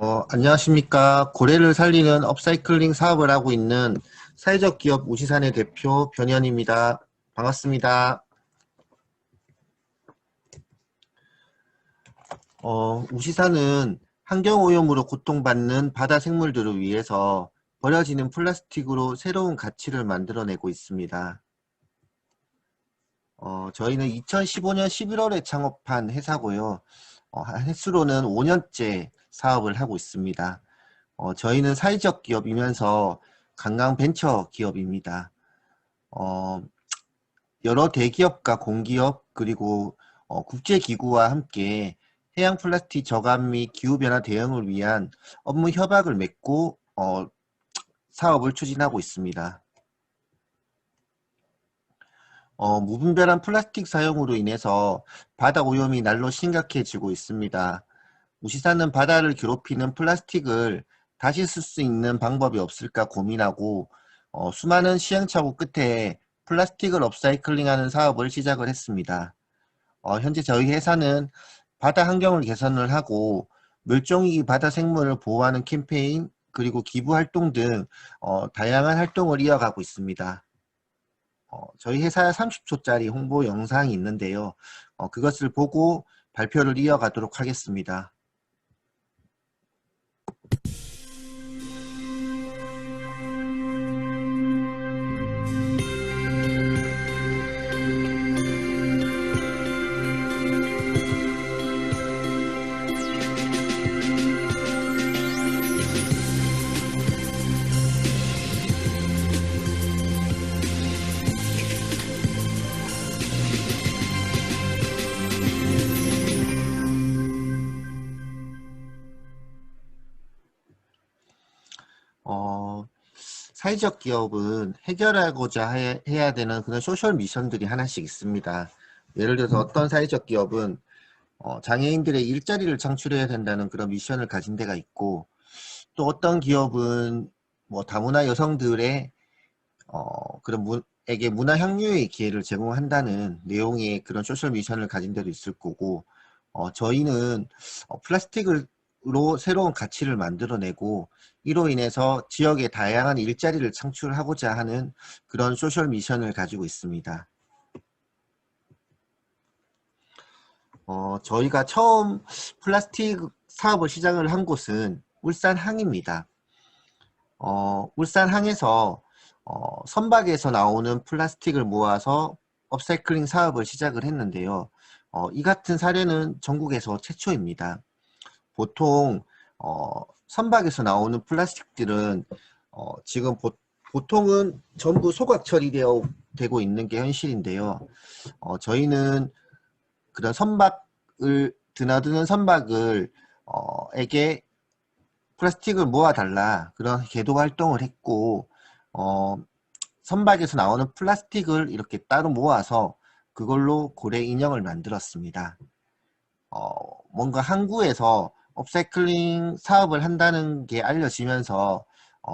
안녕하십니까. 고래를 살리는 업사이클링 사업을 하고 있는 사회적 기업 우시산의 대표 변현입니다. 반갑습니다. 우시산은 환경오염으로 고통받는 바다 생물들을 위해서 버려지는 플라스틱으로 새로운 가치를 만들어내고 있습니다. 저희는 2015년 11월에 창업한 회사고요. 횟수로는 5년째 사업을 하고 있습니다. 저희는 사회적 기업이면서 관광 벤처 기업입니다. 어, 여러 대기업과 공기업 그리고 국제기구와 함께 해양 플라스틱 저감 및 기후변화 대응을 위한 업무 협약을 맺고 사업을 추진하고 있습니다. 무분별한 플라스틱 사용으로 인해서 바다 오염이 날로 심각해지고 있습니다. 우시사는 바다를 괴롭히는 플라스틱을 다시 쓸 수 있는 방법이 없을까 고민하고 수많은 시행착오 끝에 플라스틱을 업사이클링하는 사업을 시작을 했습니다. 현재 저희 회사는 바다 환경을 개선을 하고 멸종위기 바다 생물을 보호하는 캠페인 그리고 기부 활동 등 다양한 활동을 이어가고 있습니다. 저희 회사 30초짜리 홍보 영상이 있는데요. 그것을 보고 발표를 이어가도록 하겠습니다. 사회적 기업은 해결하고자 해야 되는 그런 소셜 미션들이 하나씩 있습니다. 예를 들어서 어떤 사회적 기업은 장애인들의 일자리를 창출해야 된다는 그런 미션을 가진 데가 있고, 또 어떤 기업은 뭐 다문화 여성들의 에게 문화 향유의 기회를 제공한다는 내용의 그런 소셜 미션을 가진 데도 있을 거고, 저희는 플라스틱으로 새로운 가치를 만들어내고 이로 인해서 지역에 다양한 일자리를 창출하고자 하는 그런 소셜 미션을 가지고 있습니다. 저희가 처음 플라스틱 사업을 시작을 한 곳은 울산항입니다. 울산항에서 선박에서 나오는 플라스틱을 모아서 업사이클링 사업을 시작을 했는데요. 이 같은 사례는 전국에서 최초입니다. 보통 선박에서 나오는 플라스틱들은 지금 보통은 전부 소각 처리되고 있는 게 현실인데요. 저희는 그런 드나드는 선박을 에게 플라스틱을 모아달라 그런 계도 활동을 했고 선박에서 나오는 플라스틱을 이렇게 따로 모아서 그걸로 고래 인형을 만들었습니다. 뭔가 항구에서 업사이클링 사업을 한다는 게 알려지면서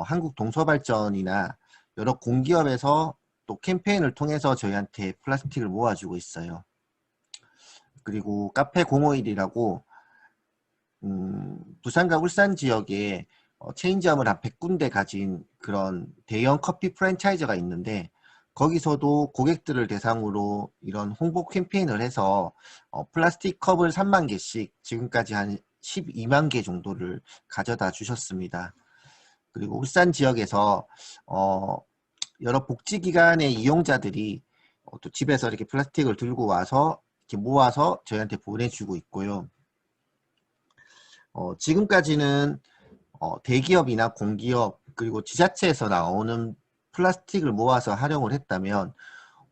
한국 동서발전이나 여러 공기업에서 또 캠페인을 통해서 저희한테 플라스틱을 모아주고 있어요. 그리고 카페 051이라고 부산과 울산 지역에 체인점을 한 100군데 가진 그런 대형 커피 프랜차이즈가 있는데 거기서도 고객들을 대상으로 이런 홍보 캠페인을 해서 플라스틱 컵을 3만 개씩 지금까지 한 12만 개 정도를 가져다 주셨습니다. 그리고 울산 지역에서 여러 복지기관의 이용자들이 또 집에서 이렇게 플라스틱을 들고 와서 이렇게 모아서 저희한테 보내주고 있고요. 지금까지는 대기업이나 공기업 그리고 지자체에서 나오는 플라스틱을 모아서 활용을 했다면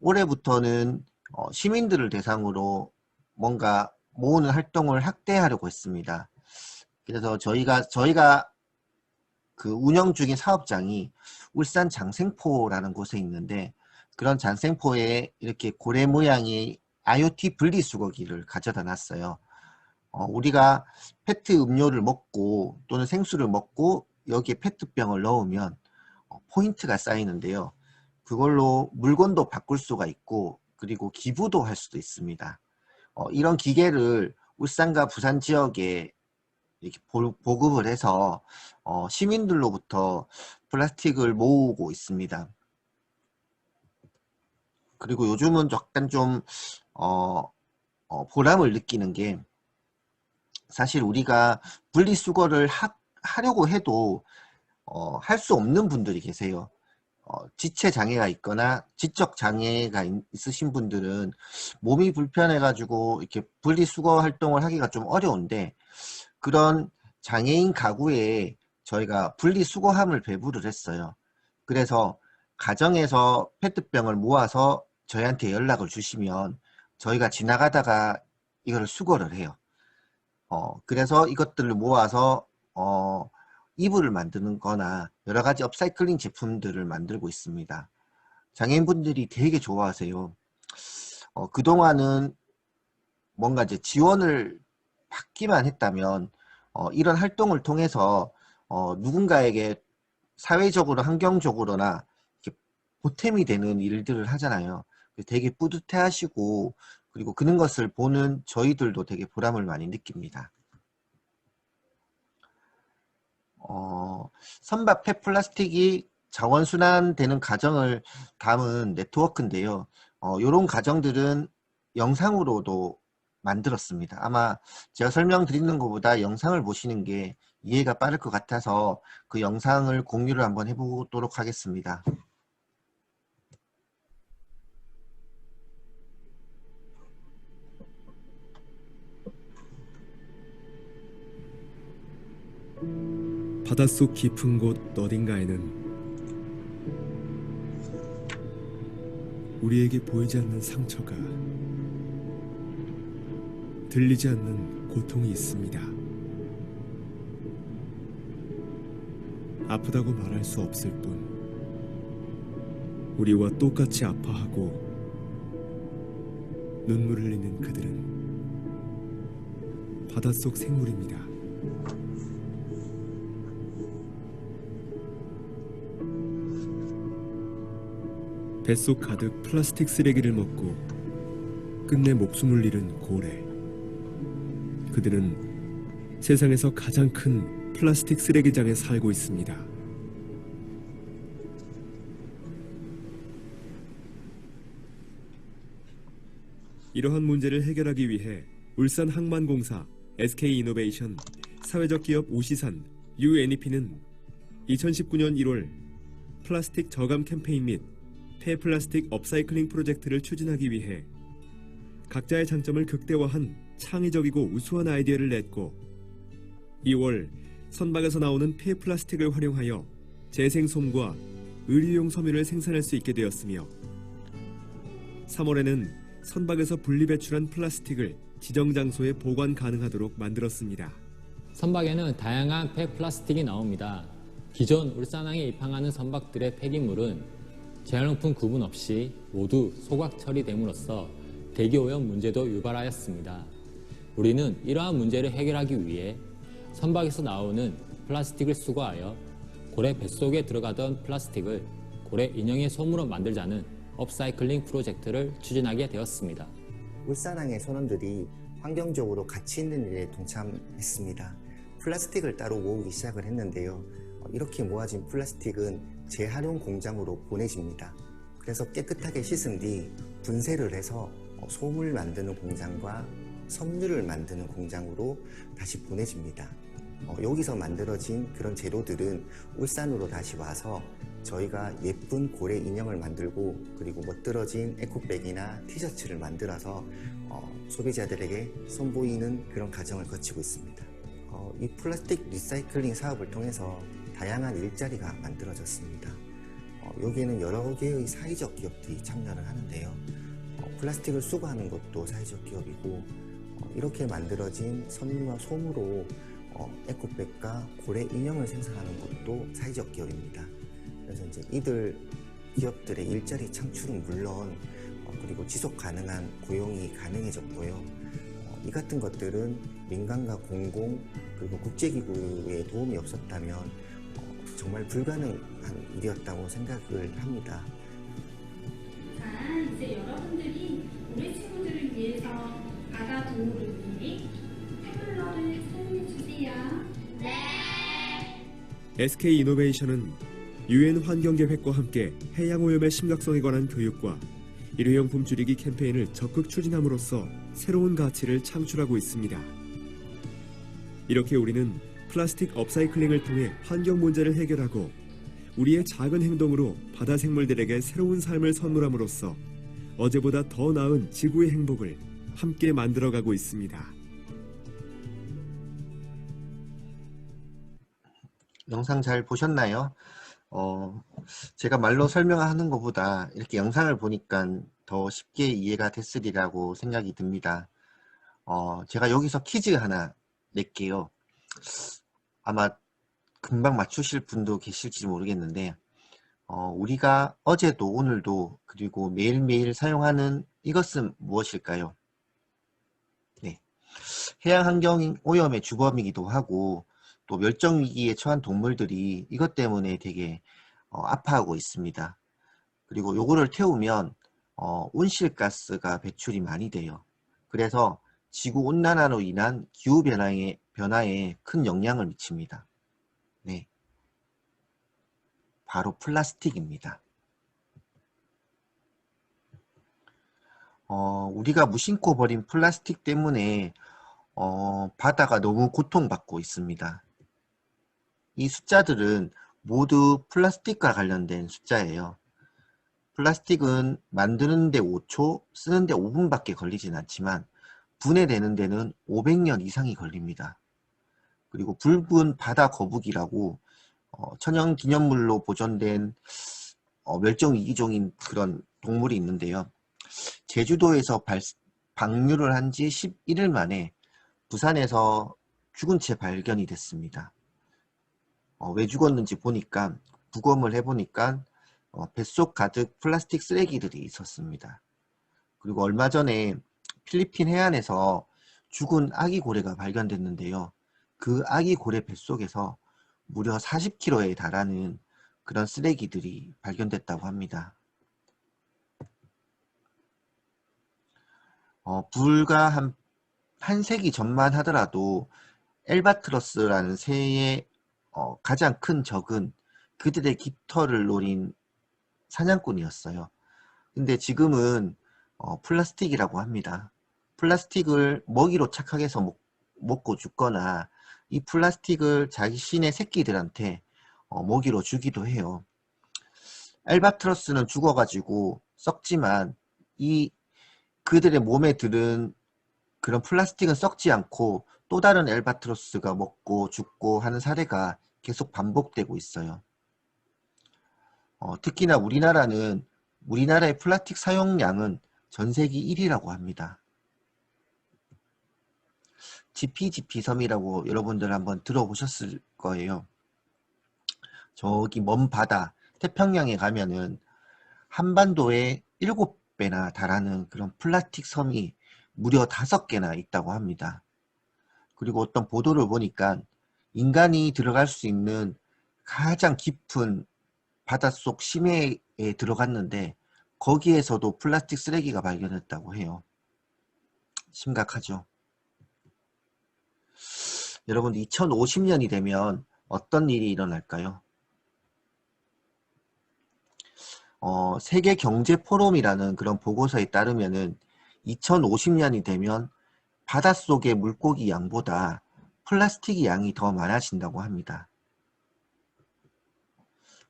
올해부터는 시민들을 대상으로 뭔가 모으는 활동을 확대하려고 했습니다. 그래서 저희가 그 운영 중인 사업장이 울산 장생포라는 곳에 있는데 그런 장생포에 이렇게 고래 모양의 IoT 분리수거기를 가져다 놨어요. 우리가 페트 음료를 먹고 또는 생수를 먹고 여기에 페트병을 넣으면 포인트가 쌓이는데요. 그걸로 물건도 바꿀 수가 있고 그리고 기부도 할 수도 있습니다. 이런 기계를 울산과 부산 지역에 이렇게 보급을 해서 시민들로부터 플라스틱을 모으고 있습니다. 그리고 요즘은 약간 좀 보람을 느끼는 게, 사실 우리가 분리수거를 하려고 해도 할 수 없는 분들이 계세요. 지체 장애가 있거나 지적 장애가 있으신 분들은 몸이 불편해 가지고 이렇게 분리수거 활동을 하기가 좀 어려운데, 그런 장애인 가구에 저희가 분리수거함을 배부를 했어요. 그래서 가정에서 페트병을 모아서 저희한테 연락을 주시면 저희가 지나가다가 이걸 수거를 해요. 그래서 이것들을 모아서 이불을 만드는 거나 여러 가지 업사이클링 제품들을 만들고 있습니다. 장애인분들이 되게 좋아하세요. 그동안은 뭔가 이제 지원을 받기만 했다면 이런 활동을 통해서 누군가에게 사회적으로 환경적으로나 이렇게 보탬이 되는 일들을 하잖아요. 되게 뿌듯해 하시고, 그리고 그런 것을 보는 저희들도 되게 보람을 많이 느낍니다. 선박 폐플라스틱이 자원순환되는 과정을 담은 네트워크인데요. 이런 과정들은 영상으로도 만들었습니다. 아마 제가 설명드리는 것보다 영상을 보시는 게 이해가 빠를 것 같아서 그 영상을 공유를 한번 해보도록 하겠습니다. 바닷속 깊은 곳 어딘가에는 우리에게 보이지 않는 상처가, 들리지 않는 고통이 있습니다. 아프다고 말할 수 없을 뿐 우리와 똑같이 아파하고 눈물 흘리는 그들은 바닷속 생물입니다. 뱃속 가득 플라스틱 쓰레기를 먹고 끝내 목숨을 잃은 고래. 그들은 세상에서 가장 큰 플라스틱 쓰레기장에 살고 있습니다. 이러한 문제를 해결하기 위해 울산항만공사, SK이노베이션, 사회적 기업 우시산, UNEP는 2019년 1월 플라스틱 저감 캠페인 및 폐플라스틱 업사이클링 프로젝트를 추진하기 위해 각자의 장점을 극대화한 창의적이고 우수한 아이디어를 냈고, 2월 선박에서 나오는 폐플라스틱을 활용하여 재생솜과 의류용 섬유를 생산할 수 있게 되었으며, 3월에는 선박에서 분리배출한 플라스틱을 지정 장소에 보관 가능하도록 만들었습니다. 선박에는 다양한 폐플라스틱이 나옵니다. 기존 울산항에 입항하는 선박들의 폐기물은 재활용품 구분 없이 모두 소각 처리됨으로써 대기오염 문제도 유발하였습니다. 우리는 이러한 문제를 해결하기 위해 선박에서 나오는 플라스틱을 수거하여 고래 뱃속에 들어가던 플라스틱을 고래 인형의 솜으로 만들자는 업사이클링 프로젝트를 추진하게 되었습니다. 울산항의 선원들이 환경적으로 가치 있는 일에 동참했습니다. 플라스틱을 따로 모으기 시작을 했는데요. 이렇게 모아진 플라스틱은 재활용 공장으로 보내집니다. 그래서 깨끗하게 씻은 뒤 분쇄를 해서 솜을 만드는 공장과 섬유를 만드는 공장으로 다시 보내집니다. 여기서 만들어진 그런 재료들은 울산으로 다시 와서 저희가 예쁜 고래 인형을 만들고, 그리고 멋들어진 에코백이나 티셔츠를 만들어서 소비자들에게 선보이는 그런 과정을 거치고 있습니다. 이 플라스틱 리사이클링 사업을 통해서 다양한 일자리가 만들어졌습니다. 여기에는 여러 개의 사회적 기업들이 참여를 하는데요. 플라스틱을 수거하는 것도 사회적 기업이고, 이렇게 만들어진 섬유와 솜으로 에코백과 고래 인형을 생산하는 것도 사회적 기업입니다. 그래서 이제 이들 기업들의 일자리 창출은 물론 그리고 지속 가능한 고용이 가능해졌고요. 이 같은 것들은 민간과 공공 그리고 국제기구의 도움이 없었다면 정말 불가능한 일이었다고 생각을 합니다. 자, 이제 여러분들이 우리 친구들을 위해서 바다 동물을 위해 텀블러를 사용해 주세요. SK이노베이션은 UN 환경계획과 함께 해양오염의 심각성에 관한 교육과 일회용품 줄이기 캠페인을 적극 추진함으로써 새로운 가치를 창출하고 있습니다. 이렇게 우리는 플라스틱 업사이클링을 통해 환경 문제를 해결하고 우리의 작은 행동으로 바다 생물들에게 새로운 삶을 선물함으로써 어제보다 더 나은 지구의 행복을 함께 만들어가고 있습니다. 영상 잘 보셨나요? 제가 말로 설명하는 것보다 이렇게 영상을 보니까 더 쉽게 이해가 됐으리라고 생각이 듭니다. 제가 여기서 퀴즈 하나 낼게요. 아마 금방 맞추실 분도 계실지 모르겠는데, 우리가 어제도 오늘도 그리고 매일매일 사용하는 이것은 무엇일까요? 네. 해양환경 오염의 주범이기도 하고 또 멸종위기에 처한 동물들이 이것 때문에 되게 아파하고 있습니다. 그리고 요거를 태우면 온실가스가 배출이 많이 돼요. 그래서 지구온난화로 인한 기후변화에 큰 영향을 미칩니다. 네, 바로 플라스틱입니다. 우리가 무심코 버린 플라스틱 때문에 바다가 너무 고통받고 있습니다. 이 숫자들은 모두 플라스틱과 관련된 숫자예요. 플라스틱은 만드는데 5초, 쓰는데 5분밖에 걸리진 않지만 분해되는 데는 500년 이상이 걸립니다. 그리고 붉은 바다 거북이라고 천연기념물로 보존된 멸종위기종인 그런 동물이 있는데요. 제주도에서 방류를 한 지 11일 만에 부산에서 죽은 채 발견이 됐습니다. 왜 죽었는지 보니까 부검을 해보니까 뱃속 가득 플라스틱 쓰레기들이 있었습니다. 그리고 얼마 전에 필리핀 해안에서 죽은 아기 고래가 발견됐는데요. 그 아기 고래 뱃속에서 무려 40kg에 달하는 그런 쓰레기들이 발견됐다고 합니다. 불과 한 세기 전만 하더라도 엘바트로스라는 새의 가장 큰 적은 그들의 깃털을 노린 사냥꾼이었어요. 근데 지금은 플라스틱이라고 합니다. 플라스틱을 먹이로 착각해서 먹고 죽거나 이 플라스틱을 자신의 새끼들한테 먹이로 주기도 해요. 알바트로스는 죽어가지고 썩지만 그들의 몸에 들은 그런 플라스틱은 썩지 않고 또 다른 알바트로스가 먹고 죽고 하는 사례가 계속 반복되고 있어요. 특히나 우리나라의 플라스틱 사용량은 전 세계 1위라고 합니다. 지피지피 섬이라고 여러분들 한번 들어보셨을 거예요. 저기 먼 바다 태평양에 가면은 한반도에 7배나 달하는 그런 플라스틱 섬이 무려 5개나 있다고 합니다. 그리고 어떤 보도를 보니까 인간이 들어갈 수 있는 가장 깊은 바닷속 심해에 들어갔는데 거기에서도 플라스틱 쓰레기가 발견했다고 해요. 심각하죠. 여러분, 2050년이 되면 어떤 일이 일어날까요? 세계 경제 포럼이라는 그런 보고서에 따르면은 2050년이 되면 바닷속의 물고기 양보다 플라스틱 양이 더 많아진다고 합니다.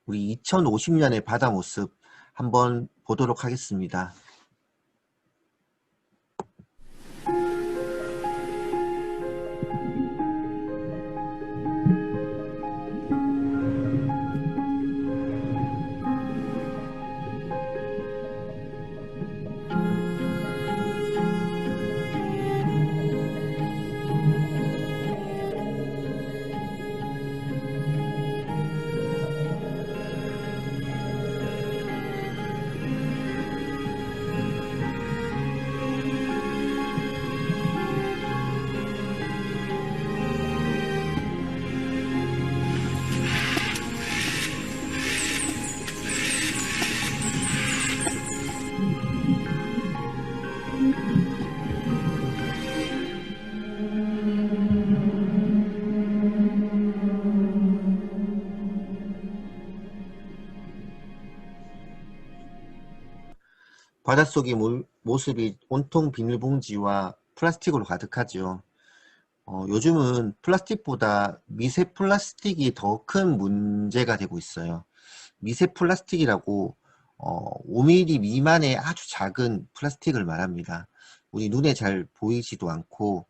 우리 2050년의 바다 모습 한번 보도록 하겠습니다. 바닷속의 모습이 온통 비닐봉지와 플라스틱으로 가득하죠. 요즘은 플라스틱보다 미세 플라스틱이 더 큰 문제가 되고 있어요. 미세 플라스틱이라고 5mm 미만의 아주 작은 플라스틱을 말합니다. 우리 눈에 잘 보이지도 않고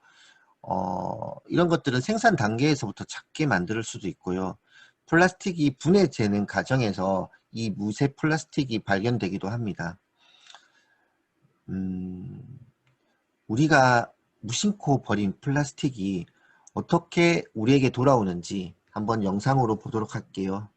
이런 것들은 생산 단계에서부터 작게 만들 수도 있고요. 플라스틱이 분해되는 과정에서 이 무쇠 플라스틱이 발견되기도 합니다. 우리가 무심코 버린 플라스틱이 어떻게 우리에게 돌아오는지 한번 영상으로 보도록 할게요.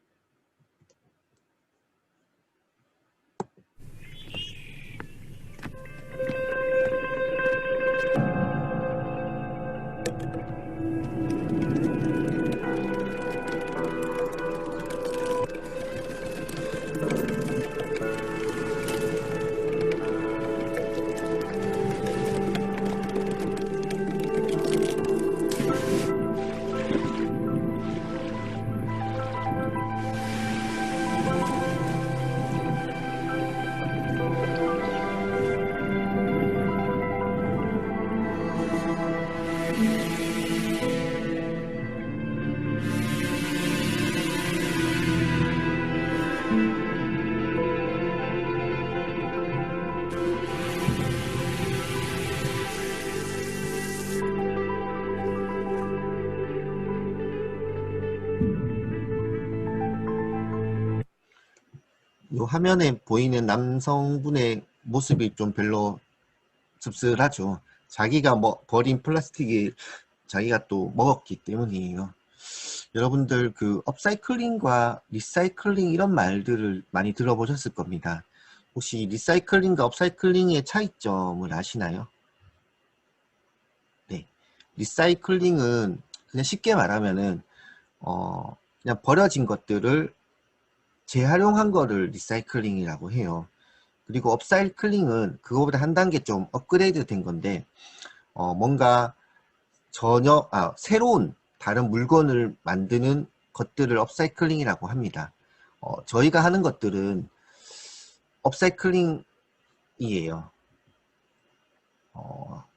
이 화면에 보이는 남성분의 모습이 좀 별로 씁쓸하죠. 자기가 버린 플라스틱이 자기가 또 먹었기 때문이에요. 여러분들 그 업사이클링과 리사이클링 이런 말들을 많이 들어보셨을 겁니다. 혹시 리사이클링과 업사이클링의 차이점을 아시나요? 네. 리사이클링은 그냥 쉽게 말하면은 그냥 버려진 것들을 재활용한 거를 리사이클링이라고 해요. 그리고 업사이클링은 그거보다 한 단계 좀 업그레이드 된 건데 뭔가 새로운 다른 물건을 만드는 것들을 업사이클링이라고 합니다. 저희가 하는 것들은 업사이클링이에요.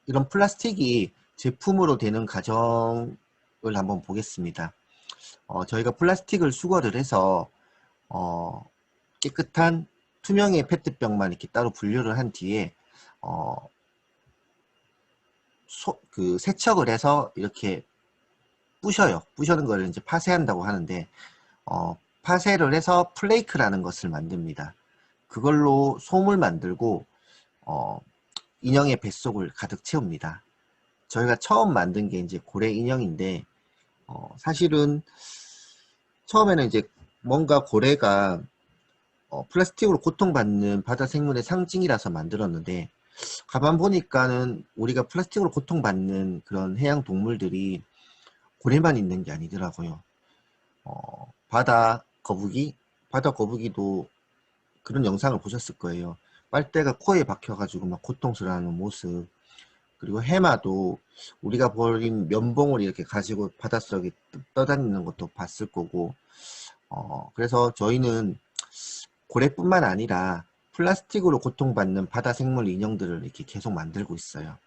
이런 플라스틱이 제품으로 되는 과정을 한번 보겠습니다. 저희가 플라스틱을 수거를 해서 깨끗한 투명의 페트병만 이렇게 따로 분류를 한 뒤에 세척을 해서 이렇게 부셔요. 부셔는 걸 이제 파쇄한다고 하는데 파쇄를 해서 플레이크라는 것을 만듭니다. 그걸로 솜을 만들고 인형의 뱃속을 가득 채웁니다. 저희가 처음 만든 게 이제 고래 인형인데 사실은 처음에는 이제 뭔가 고래가 플라스틱으로 고통받는 바다 생물의 상징이라서 만들었는데 가만 보니까는 우리가 플라스틱으로 고통받는 그런 해양 동물들이 고래만 있는 게 아니더라고요. 바다 거북이도 그런 영상을 보셨을 거예요. 빨대가 코에 박혀가지고 막 고통스러워하는 모습. 그리고 해마도 우리가 버린 면봉을 이렇게 가지고 바닷속에 떠다니는 것도 봤을 거고. 그래서 저희는 고래뿐만 아니라 플라스틱으로 고통받는 바다 생물 인형들을 이렇게 계속 만들고 있어요.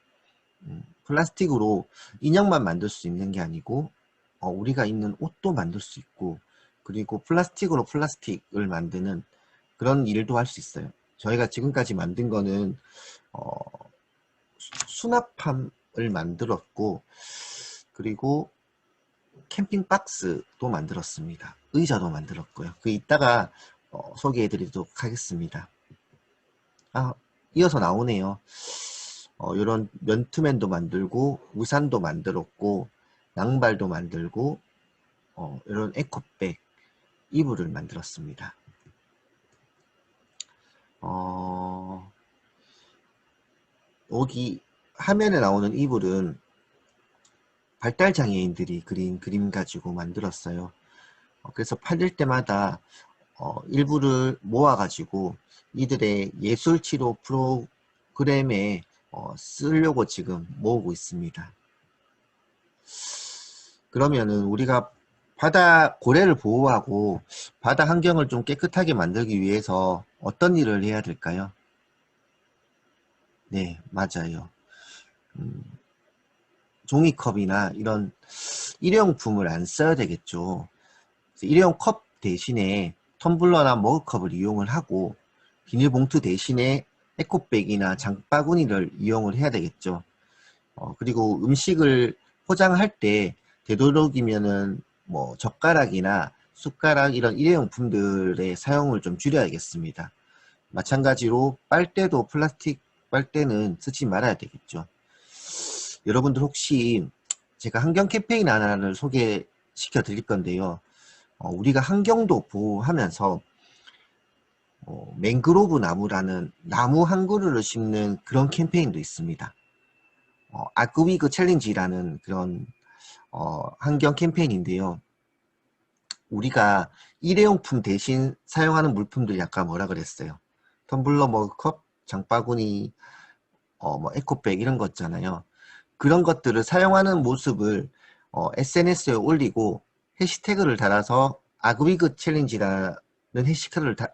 플라스틱으로 인형만 만들 수 있는 게 아니고 우리가 입는 옷도 만들 수 있고, 그리고 플라스틱으로 플라스틱을 만드는 그런 일도 할 수 있어요. 저희가 지금까지 만든 거는 수납함을 만들었고, 그리고 캠핑 박스도 만들었습니다. 의자도 만들었고요. 그 이따가 소개해 드리도록 하겠습니다. 이어서 나오네요. 이런 면투맨도 만들고 우산도 만들었고 양발도 만들고 이런 에코백 이불을 만들었습니다. 여기 화면에 나오는 이불은 발달장애인들이 그린 그림 가지고 만들었어요. 그래서 팔릴 때마다 일부를 모아가지고 이들의 예술치료 프로그램에 쓰려고 지금 모으고 있습니다. 그러면은 우리가 고래를 보호하고 바다 환경을 좀 깨끗하게 만들기 위해서 어떤 일을 해야 될까요? 네, 맞아요. 종이컵이나 이런 일회용품을 안 써야 되겠죠. 그래서 일회용 컵 대신에 텀블러나 머그컵을 이용을 하고 비닐봉투 대신에 에코백이나 장바구니를 이용을 해야 되겠죠. 그리고 음식을 포장할 때 되도록이면은 뭐 젓가락이나 숟가락 이런 일회용품들의 사용을 좀 줄여야겠습니다. 마찬가지로 빨대도 플라스틱 빨대는 쓰지 말아야 되겠죠. 여러분들 혹시 제가 환경 캠페인 하나를 소개시켜 드릴 건데요. 우리가 환경도 보호하면서 맹그로브 나무라는 나무 한 그루를 심는 그런 캠페인도 있습니다. 아크위그 챌린지라는 그런 환경 캠페인인데요. 우리가 일회용품 대신 사용하는 물품들 약간 뭐라 그랬어요? 텀블러, 머그컵, 장바구니, 뭐 에코백 이런 거 있잖아요. 그런 것들을 사용하는 모습을 SNS에 올리고 해시태그를 달아서 아그위그 챌린지라는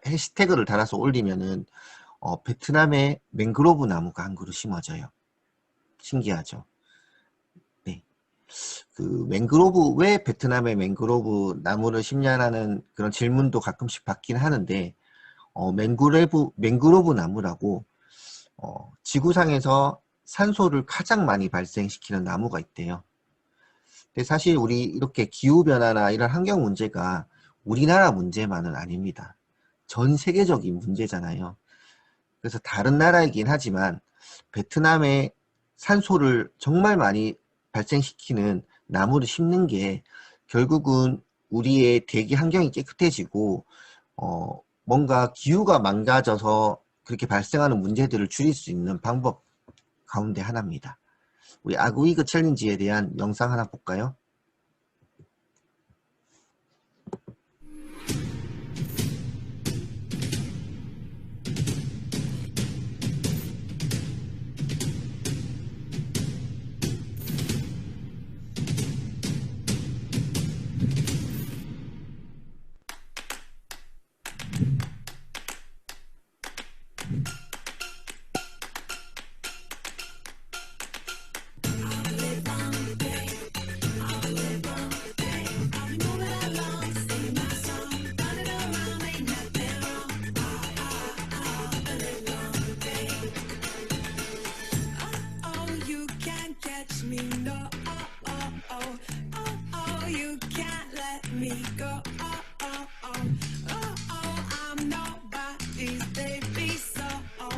해시태그를 달아서 올리면은 베트남에 맹그로브 나무가 한 그루 심어져요. 신기하죠? 네. 왜 베트남에 맹그로브 나무를 심냐라는 그런 질문도 가끔씩 받긴 하는데, 맹그로브 나무라고, 지구상에서 산소를 가장 많이 발생시키는 나무가 있대요. 근데 사실 우리 이렇게 기후변화나 이런 환경 문제가 우리나라 문제만은 아닙니다. 전 세계적인 문제잖아요. 그래서 다른 나라이긴 하지만 베트남에 산소를 정말 많이 발생시키는 나무를 심는 게 결국은 우리의 대기 환경이 깨끗해지고 뭔가 기후가 망가져서 그렇게 발생하는 문제들을 줄일 수 있는 방법 가운데 하나입니다. 우리 아그위그 챌린지에 대한 영상 하나 볼까요? You can't catch me, no. You can't let me go. I'm nobody's baby, so a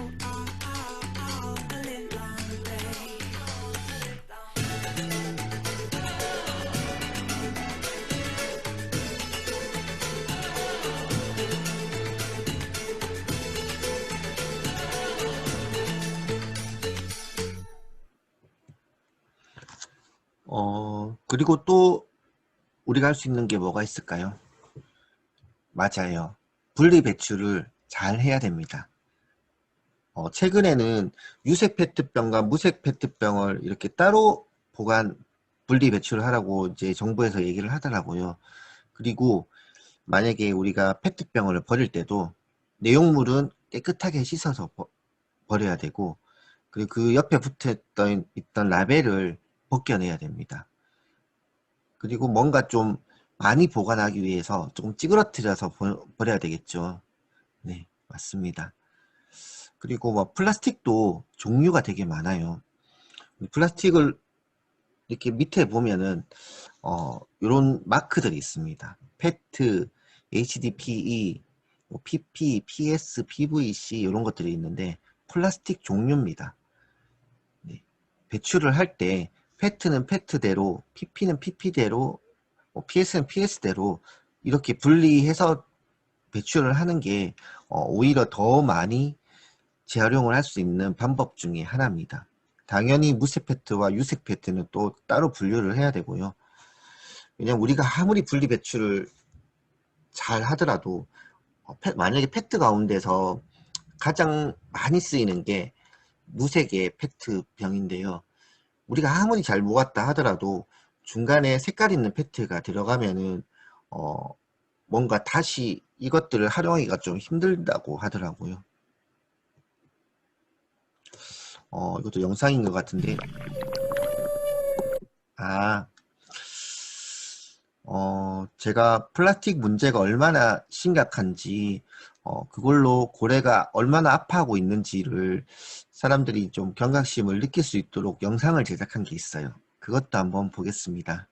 little longer, babe. 그리고 또 우리가 할 수 있는 게 뭐가 있을까요? 맞아요. 분리 배출을 잘 해야 됩니다. 최근에는 유색 페트병과 무색 페트병을 이렇게 따로 분리 배출을 하라고 이제 정부에서 얘기를 하더라고요. 그리고 만약에 우리가 페트병을 버릴 때도 내용물은 깨끗하게 씻어서 버려야 되고, 그리고 그 옆에 있던 라벨을 벗겨내야 됩니다. 그리고 뭔가 좀 많이 보관하기 위해서 조금 찌그러뜨려서 버려야 되겠죠. 네, 맞습니다. 그리고 뭐 플라스틱도 종류가 되게 많아요. 플라스틱을 이렇게 밑에 보면은 이런 마크들이 있습니다. 페트, HDPE, PP, PS, PVC 이런 것들이 있는데 플라스틱 종류입니다. 네, 배출을 할 때 페트는 페트대로, PP는 PP대로, PS는 PS대로 이렇게 분리해서 배출을 하는 게 오히려 더 많이 재활용을 할 수 있는 방법 중에 하나입니다. 당연히 무색 페트와 유색 페트는 또 따로 분류를 해야 되고요. 왜냐면 우리가 아무리 분리 배출을 잘 하더라도 만약에 페트 가운데서 가장 많이 쓰이는 게 무색의 페트병인데요. 우리가 아무리 잘 모았다 하더라도 중간에 색깔 있는 페트가 들어가면은 뭔가 다시 이것들을 활용하기가 좀 힘들다고 하더라고요. 이것도 영상인 것 같은데. 아, 제가 플라스틱 문제가 얼마나 심각한지, 그걸로 고래가 얼마나 아파하고 있는지를 사람들이 좀 경각심을 느낄 수 있도록 영상을 제작한 게 있어요. 그것도 한번 보겠습니다.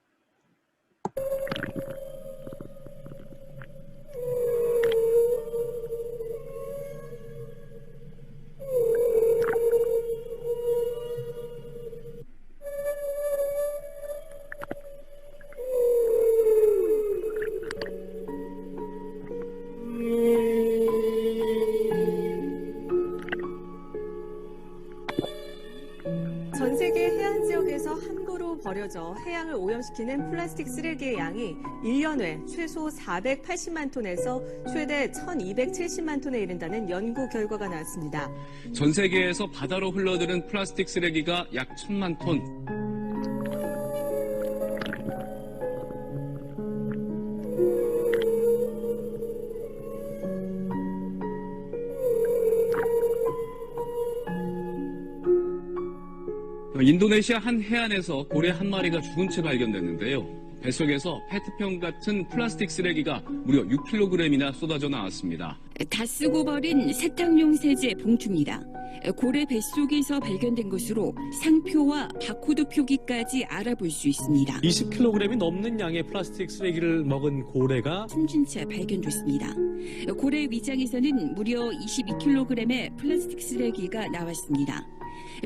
전 세계 해안 지역에서 함부로 버려져 해양을 오염시키는 플라스틱 쓰레기의 양이 1년에 최소 480만 톤에서 최대 1270만 톤에 이른다는 연구 결과가 나왔습니다. 전 세계에서 바다로 흘러드는 플라스틱 쓰레기가 약 1000만 톤. 인도네시아 한 해안에서 고래 한 마리가 죽은 채 발견됐는데요. 뱃속에서 페트병 같은 플라스틱 쓰레기가 무려 6kg이나 쏟아져 나왔습니다. 다 쓰고 버린 세탁용 세제 봉투입니다. 고래 뱃속에서 발견된 것으로 상표와 바코드 표기까지 알아볼 수 있습니다. 20kg이 넘는 양의 플라스틱 쓰레기를 먹은 고래가 숨진 채 발견됐습니다. 고래 위장에서는 무려 22kg의 플라스틱 쓰레기가 나왔습니다.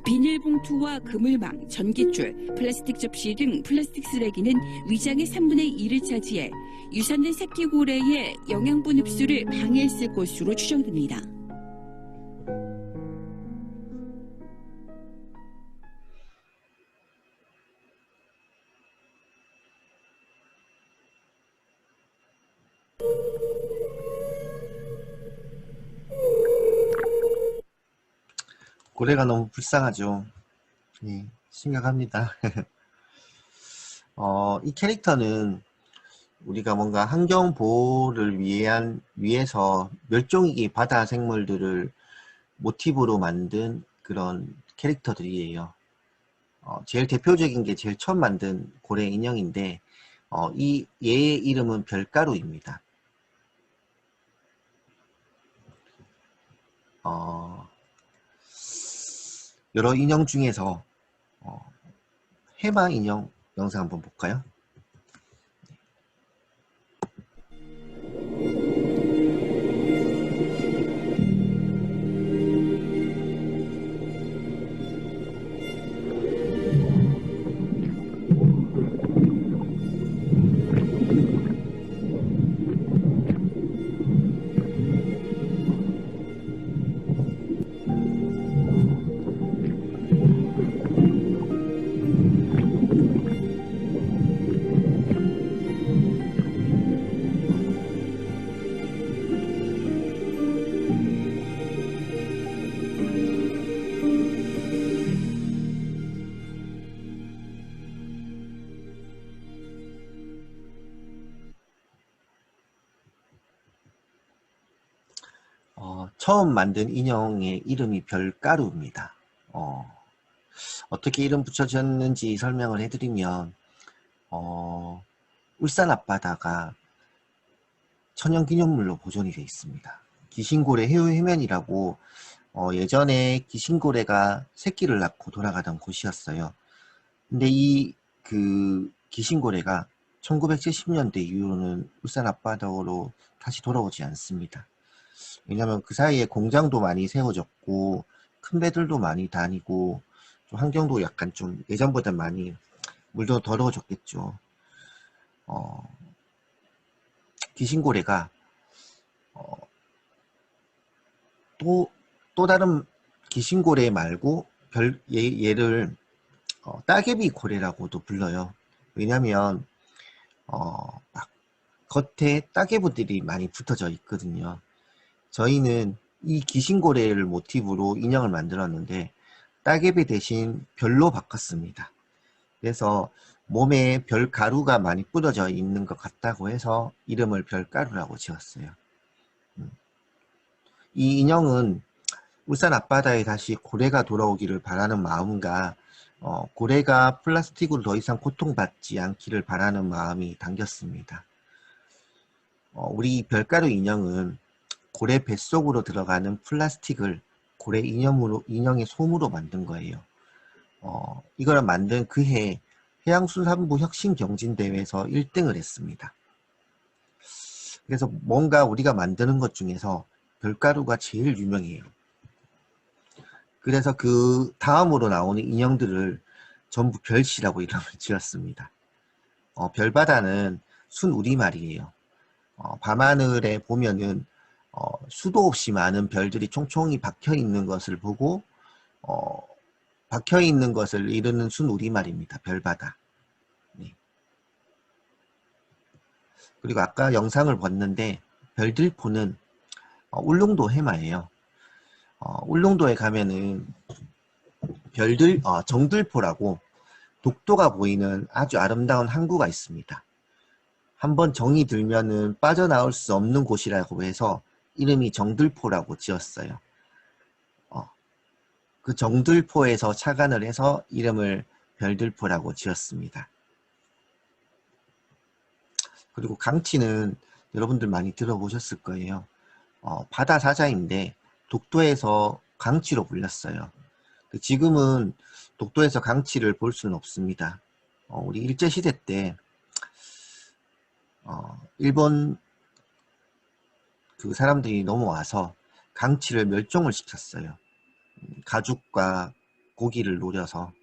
비닐봉투와 그물망, 전깃줄, 플라스틱 접시 등 플라스틱 쓰레기는 위장의 3분의 1을 차지해 유산된 새끼고래의 영양분 흡수를 방해했을 것으로 추정됩니다. 고래가 너무 불쌍하죠. 예, 심각합니다. 이 캐릭터는 우리가 뭔가 환경 보호를 위해서 멸종위기 바다 생물들을 모티브로 만든 그런 캐릭터들이에요. 제일 대표적인 게 제일 처음 만든 고래 인형인데, 이 얘의 이름은 별가루입니다. 여러 인형 중에서 해마 인형 영상 한번 볼까요? 처음 만든 인형의 이름이 별가루입니다. 어떻게 이름 붙여졌는지 설명을 해드리면, 울산 앞바다가 천연기념물로 보존이 되어 있습니다. 기신고래 해유해면이라고 예전에 기신고래가 새끼를 낳고 돌아가던 곳이었어요. 근데 그 기신고래가 1970년대 이후로는 울산 앞바다로 다시 돌아오지 않습니다. 왜냐하면 그 사이에 공장도 많이 세워졌고 큰 배들도 많이 다니고 좀 환경도 약간 좀 예전보다 많이 물도 더러워졌겠죠. 기신고래가 또 다른 기신고래 말고 얘를 따개비 고래라고도 불러요. 왜냐면 막 겉에 따개비들이 많이 붙어져 있거든요. 저희는 이 기신고래를 모티브로 인형을 만들었는데 따개비 대신 별로 바꿨습니다. 그래서 몸에 별가루가 많이 뿌려져 있는 것 같다고 해서 이름을 별가루라고 지었어요. 이 인형은 울산 앞바다에 다시 고래가 돌아오기를 바라는 마음과 고래가 플라스틱으로 더 이상 고통받지 않기를 바라는 마음이 담겼습니다. 우리 별가루 인형은 고래 뱃속으로 들어가는 플라스틱을 고래 인형의 솜으로 만든 거예요. 이걸 만든 그해 해양수산부 혁신경진대회에서 1등을 했습니다. 그래서 뭔가 우리가 만드는 것 중에서 별가루가 제일 유명해요. 그래서 그 다음으로 나오는 인형들을 전부 별씨라고 이름을 지었습니다. 별바다는 순우리말이에요. 밤하늘에 보면은 수도 없이 많은 별들이 총총히 박혀 있는 것을 보고 박혀 있는 것을 이루는 순우리말입니다. 별바다. 네. 그리고 아까 영상을 봤는데 별들포는 울릉도 해마예요. 울릉도에 가면은 정들포라고 독도가 보이는 아주 아름다운 항구가 있습니다. 한번 정이 들면은 빠져나올 수 없는 곳이라고 해서 이름이 정들포라고 지었어요. 그 정들포에서 착안을 해서 이름을 별들포라고 지었습니다. 그리고 강치는 여러분들 많이 들어보셨을 거예요. 바다 사자인데 독도에서 강치로 불렸어요. 지금은 독도에서 강치를 볼 수는 없습니다. 우리 일제시대 때 일본 그 사람들이 넘어와서 강치를 멸종을 시켰어요. 가죽과 고기를 노려서.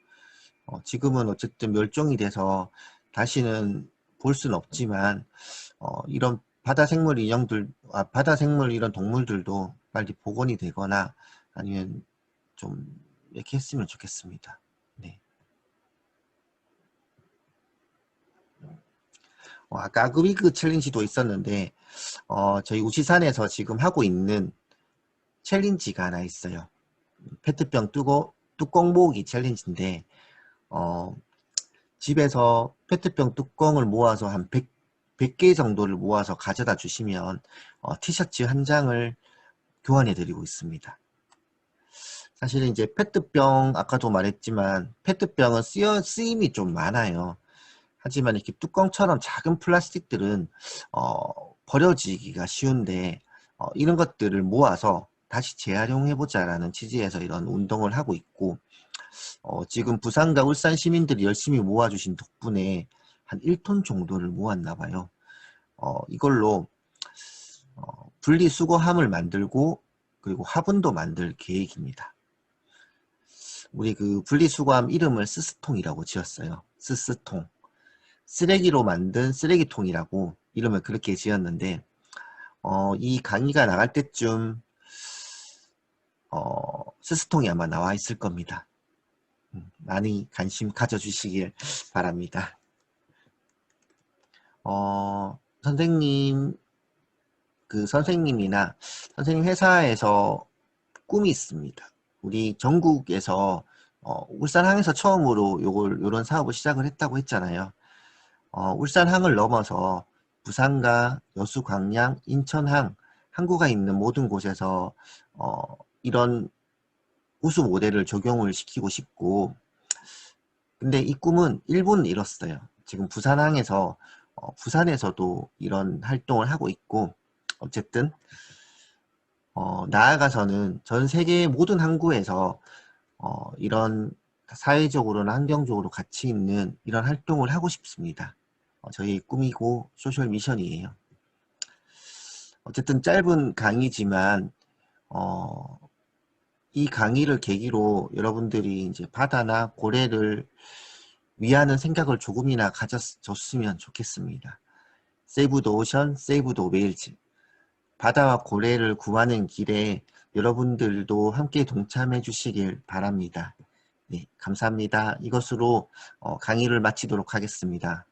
지금은 어쨌든 멸종이 돼서 다시는 볼 수는 없지만 이런 바다 생물 인형들, 바다 생물 이런 동물들도 빨리 복원이 되거나 아니면 좀 이렇게 했으면 좋겠습니다. 네. 아까 아그비그 챌린지도 있었는데 저희 우시산에서 지금 하고 있는 챌린지가 하나 있어요. 페트병 뚜껑 모으기 챌린지인데 집에서 페트병 뚜껑을 모아서 한 100개 정도를 모아서 가져다 주시면 티셔츠 한 장을 교환해 드리고 있습니다. 사실은 이제 페트병 아까도 말했지만 페트병은 쓰임이 좀 많아요. 하지만 이렇게 뚜껑처럼 작은 플라스틱들은 버려지기가 쉬운데 이런 것들을 모아서 다시 재활용해보자 라는 취지에서 이런 운동을 하고 있고 지금 부산과 울산 시민들이 열심히 모아주신 덕분에 한 1톤 정도를 모았나 봐요. 이걸로 분리수거함을 만들고 그리고 화분도 만들 계획입니다. 우리 그 분리수거함 이름을 스스통이라고 지었어요. 스스통. 쓰레기로 만든 쓰레기통이라고 이름을 그렇게 지었는데 이 강의가 나갈 때쯤 스스통이 아마 나와 있을 겁니다. 많이 관심 가져주시길 바랍니다. 선생님, 선생님이나 선생님 회사에서 꿈이 있습니다. 우리 전국에서 울산항에서 처음으로 요런 사업을 시작을 했다고 했잖아요. 울산항을 넘어서 부산과 여수, 광양, 인천항, 항구가 있는 모든 곳에서 이런 우수 모델을 적용을 시키고 싶고, 근데 이 꿈은 일부는 이뤘어요. 지금 부산항에서 부산에서도 이런 활동을 하고 있고, 어쨌든 나아가서는 전 세계의 모든 항구에서 이런 사회적으로나 환경적으로 가치 있는 이런 활동을 하고 싶습니다. 저희 꿈이고 소셜 미션이에요. 어쨌든 짧은 강의지만 이 강의를 계기로 여러분들이 이제 바다나 고래를 위하는 생각을 조금이나 가졌으면 좋겠습니다. Save the Ocean, Save the Whales. 바다와 고래를 구하는 길에 여러분들도 함께 동참해 주시길 바랍니다. 네, 감사합니다. 이것으로 강의를 마치도록 하겠습니다.